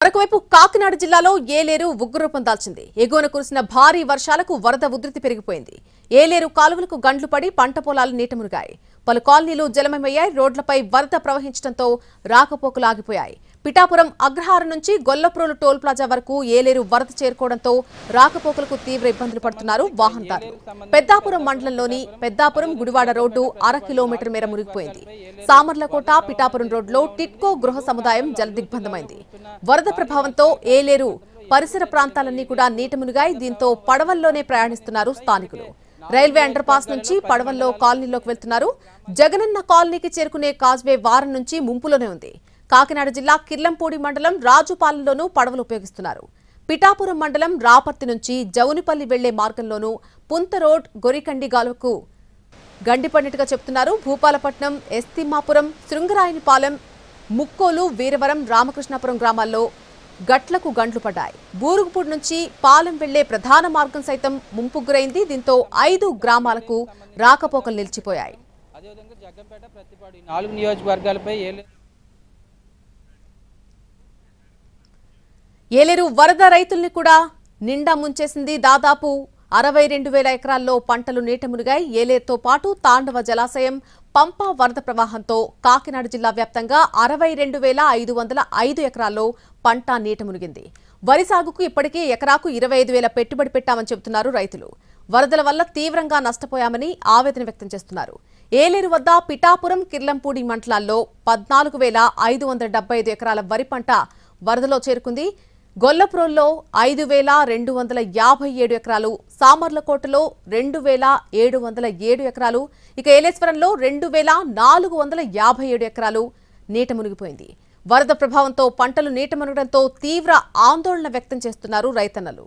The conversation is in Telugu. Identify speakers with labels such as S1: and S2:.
S1: మరొకవైపు కాకినాడ జిల్లాలో ఏలేరు ఉగ్రరూపం దాల్చింది. ఎగువన కురిసిన భారీ వర్షాలకు వరద ఉధృతి పెరిగిపోయింది. ఏలేరు కాలువలకు గండ్లు పడి పంట పొలాలు నీట మునిగాయి. పలు కాలనీలు జలమయమయ్యాయి. రోడ్లపై వరద ప్రవహించడంతో రాకపోకలు ఆగిపోయాయి. పిఠాపురం అగ్రహారం నుంచి గొల్లప్రోలు టోల్ ప్లాజా వరకు ఏలేరు వరద చేరుకోవడంతో రాకపోకలకు తీవ్ర ఇబ్బందులు పడుతున్నారు వాహనదారులు. పెద్దాపురం మండలంలోని పెద్దాపురం గుడివాడ రోడ్డు 1/2 కిలోమీటర్ మేర మునిగిపోయింది. సామర్లకోట పిఠాపురం రోడ్లో టిట్కో గృహ సముదాయం జలదిగ్బంధమైంది. వరద ప్రభావంతో ఏలేరు పరిసర ప్రాంతాలన్నీ కూడా నీట మునిగాయి. దీంతో పడవల్లోనే ప్రయాణిస్తున్నారు స్థానికులు. రైల్వే అండర్ పాస్ నుంచి పడవల్లో కాలనీలోకి వెళ్తున్నారు. జగనన్న కాలనీకి చేరుకునే కాజ్వే వారం నుంచి ముంపులోనే ఉంది. కాకినాడ జిల్లా కిర్లంపూడి మండలం రాజుపాలెంలోనూ పడవలు ఉపయోగిస్తున్నారు. పిఠాపురం మండలం రాపర్తి నుంచి జవునిపల్లి వెళ్లే మార్గంలోనూ పుంత రోడ్ గొరికండి గాలుకు గండిపడినట్టుగా చెబుతున్నారు. భూపాలపట్నం, ఎస్తిమ్మాపురం, శృంగరాయనిపాలెం, ముక్కోలు, వీరవరం, రామకృష్ణాపురం గ్రామాల్లో గట్లకు గండ్లు పడ్డాయి. బూరుగుపూడి నుంచి పాలెం వెళ్లే ప్రధాన మార్గం సైతం ముంపుకు గురైంది. దీంతో 5 గ్రామాలకు రాకపోకలు నిలిచిపోయాయి. ఏలేరు వరద రైతుల్ని కూడా నిండా ముంచేసింది. దాదాపు 62,000 ఎకరాల్లో పంటలు నీట మునిగాయి. ఏలేరుతో పాటు తాండవ జలాశయం, పంపా వరద ప్రవాహంతో కాకినాడ జిల్లా వ్యాప్తంగా 62,505 ఎకరాల్లో పంట నీట మునిగింది. వరి సాగుకు ఇప్పటికే ఎకరాకు 25,000 పెట్టుబడి పెట్టామని చెబుతున్నారు రైతులు. వరదల వల్ల తీవ్రంగా నష్టపోయామని ఆవేదన వ్యక్తం చేస్తున్నారు. ఏలేరు వద్ద పిఠాపురం, కిర్లంపూడి మండలాల్లో 14,575 ఎకరాల వరి పంట వరదలో చేరుకుంది. గొల్లప్రోల్లో 5,257 ఎకరాలు, సామర్లకోటలో 2,707 ఎకరాలు, ఇక ఏలేశ్వరంలో 2,457 ఎకరాలు నీట మునిగిపోయింది. వరద ప్రభావంతో పంటలు నీట మునగడంతో తీవ్ర ఆందోళన వ్యక్తం చేస్తున్నారు రైతన్నలు.